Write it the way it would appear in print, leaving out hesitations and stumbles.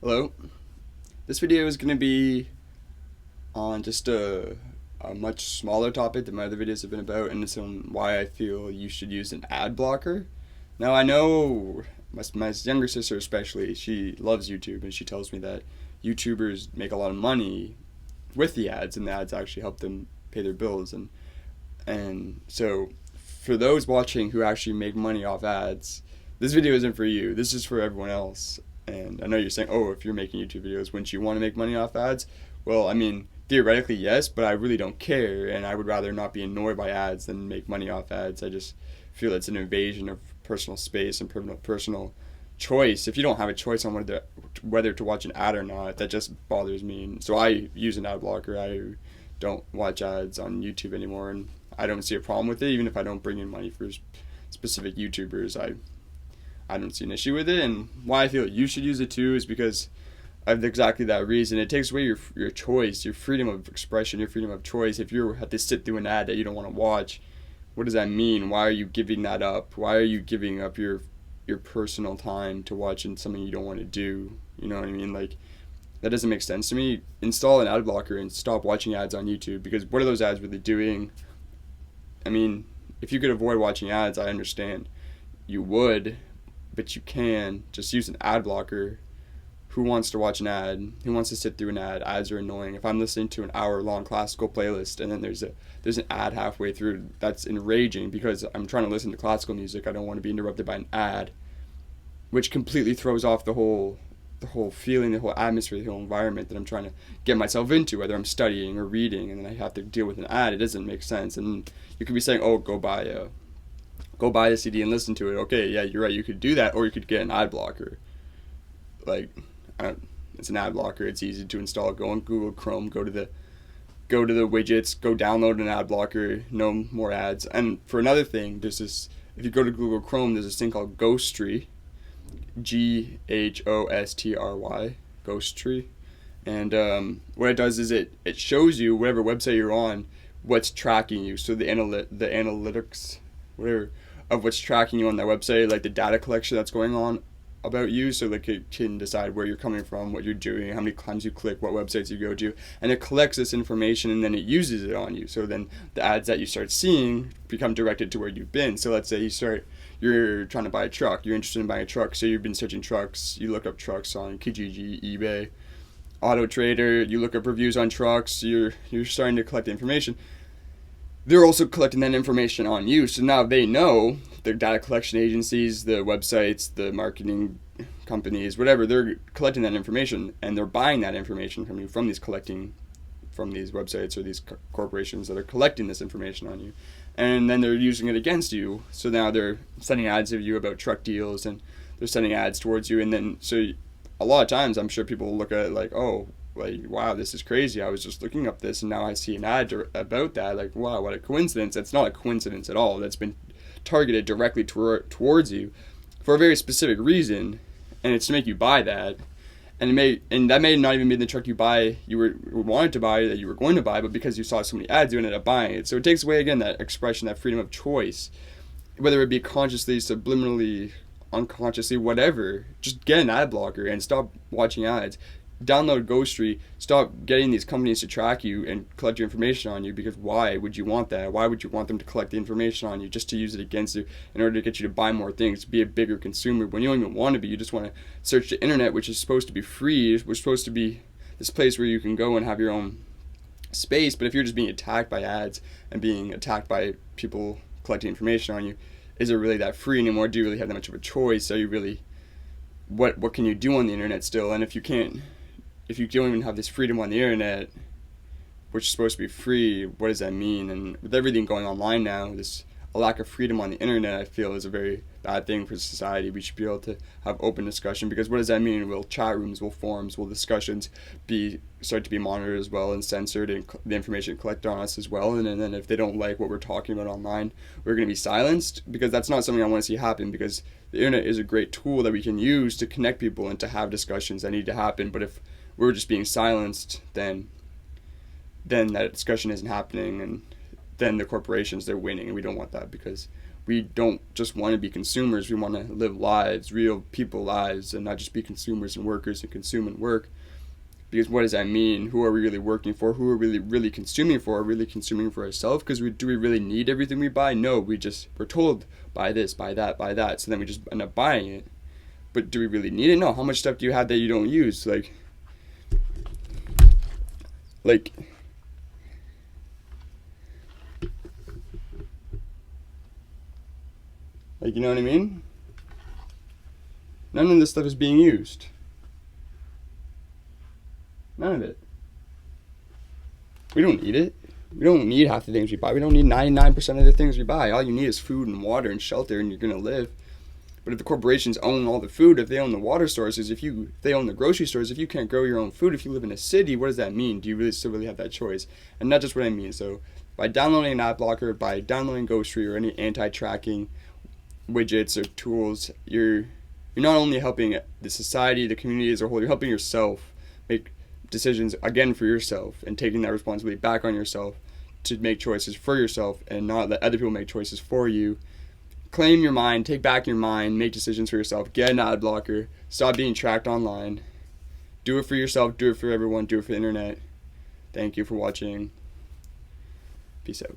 Hello. This video is going to be on just a much smaller topic than my other videos have been about, and it's on why I feel you should use an ad blocker. Now, I know my younger sister, especially, she loves YouTube, and she tells me that YouTubers make a lot of money with the ads, and the ads actually help them pay their bills. And so, for those watching who actually make money off ads, this video isn't for you. This is for everyone else. And I know you're saying, oh, if you're making YouTube videos, wouldn't you want to make money off ads? Well, I mean, theoretically, yes, but I really don't care, and I would rather not be annoyed by ads than make money off ads. I just feel it's an invasion of personal space and personal choice. If you don't have a choice on whether to watch an ad or not, that just bothers me. And so I use an ad blocker. I don't watch ads on YouTube anymore, and I don't see a problem with it, even if I don't bring in money for specific YouTubers. I don't see an issue with it, and why I feel you should use it too is because of exactly that reason. It takes away your choice, your freedom of expression, your freedom of choice. If you have to sit through an ad that you don't want to watch, what does that mean? Why are you giving that up? Why are you giving up your personal time to watching something you don't want to do? You know what I mean? Like, that doesn't make sense to me. Install an ad blocker and stop watching ads on YouTube, because what are those ads really doing? I mean, if you could avoid watching ads, I understand you would, but you can just use an ad blocker. Who wants to watch an ad? Who wants to sit through an ad? Ads are annoying. If I'm listening to an hour-long classical playlist and then there's an ad halfway through, that's enraging because I'm trying to listen to classical music. I don't want to be interrupted by an ad, which completely throws off the whole feeling, the whole atmosphere, the whole environment that I'm trying to get myself into, whether I'm studying or reading, and then I have to deal with an ad. It doesn't make sense. And you could be saying, "Oh, go buy a CD and listen to it." Okay, yeah, you're right. You could do that, or you could get an ad blocker. Like, it's an ad blocker. It's easy to install. Go on Google Chrome. Go to the widgets. Go download an ad blocker. No more ads. And for another thing, there's this. If you go to Google Chrome, there's this thing called Ghostry. Ghostry. Ghostry. And what it does is it shows you whatever website you're on, what's tracking you. So the analytics, whatever, of what's tracking you on that website, like the data collection that's going on about you, so like it can decide where you're coming from, what you're doing, how many times you click, what websites you go to, and it collects this information and then it uses it on you. So then the ads that you start seeing become directed to where you've been. So let's say you're trying to buy a truck, you're interested in buying a truck, so you've been searching trucks, you look up trucks on Kijiji, eBay, Auto Trader, you look up reviews on trucks, you're starting to collect information. They're also collecting that information on you. So now they know, the data collection agencies, the websites, the marketing companies, whatever, they're collecting that information and they're buying that information from you from these websites or these corporations that are collecting this information on you. And then they're using it against you. So now they're sending ads of you about truck deals, and they're sending ads towards you. And then, so a lot of times I'm sure people will look at it like, oh, like, wow, this is crazy. I was just looking up this and now I see an ad about that. Like, wow, what a coincidence. It's not a coincidence at all. That's been targeted directly towards you for a very specific reason, and it's to make you buy that. And that may not even be the truck you wanted to buy, that you were going to buy, but because you saw so many ads, you ended up buying it. So it takes away, again, that expression, that freedom of choice, whether it be consciously, subliminally, unconsciously, whatever. Just get an ad blocker and stop watching ads. Download Ghostry. Stop getting these companies to track you and collect your information on you, because why would you want that? Why would you want them to collect the information on you just to use it against you in order to get you to buy more things, be a bigger consumer when you don't even want to be? You just want to search the internet, which is supposed to be free. We're supposed to be this place where you can go and have your own space. But if you're just being attacked by ads and being attacked by people collecting information on you, is it really that free anymore? Do you really have that much of a choice? Are you really, what can you do on the internet still? And if you don't even have this freedom on the internet, which is supposed to be free, what does that mean? And with everything going online now, a lack of freedom on the internet, I feel, is a very bad thing for society. We should be able to have open discussion, because what does that mean? Will chat rooms, will forums, will discussions start to be monitored as well and censored, and the information collected on us as well? And then if they don't like what we're talking about online, we're going to be silenced? Because that's not something I want to see happen, because the internet is a great tool that we can use to connect people and to have discussions that need to happen. But if we're just being silenced, then that discussion isn't happening, and then the corporations, they're winning, and we don't want that, because we don't just want to be consumers. We want to live lives, real people lives, and not just be consumers and workers and consume and work. Because what does that mean? Who are we really working for? Who are we really consuming for? Are we really consuming for ourselves? Because do we really need everything we buy? No, we're told buy this, buy that, buy that. So then we just end up buying it. But do we really need it? No. How much stuff do you have that you don't use? Like you know what I mean? None of this stuff is being used. None of it. We don't need it. We don't need half the things we buy. We don't need 99% of the things we buy. All you need is food and water and shelter, and you're going to live. But if the corporations own all the food, if they own the water sources, if they own the grocery stores, if you can't grow your own food, if you live in a city, what does that mean? Do you really still have that choice? And not just what I mean. So by downloading an ad blocker, by downloading Ghosttree or any anti-tracking widgets or tools, you're not only helping the society, the community as a whole, you're helping yourself make decisions again for yourself and taking that responsibility back on yourself to make choices for yourself and not let other people make choices for you. Claim your mind, take back your mind, make decisions for yourself, get an ad blocker, stop being tracked online. Do it for yourself, do it for everyone, do it for the internet. Thank you for watching. Peace out.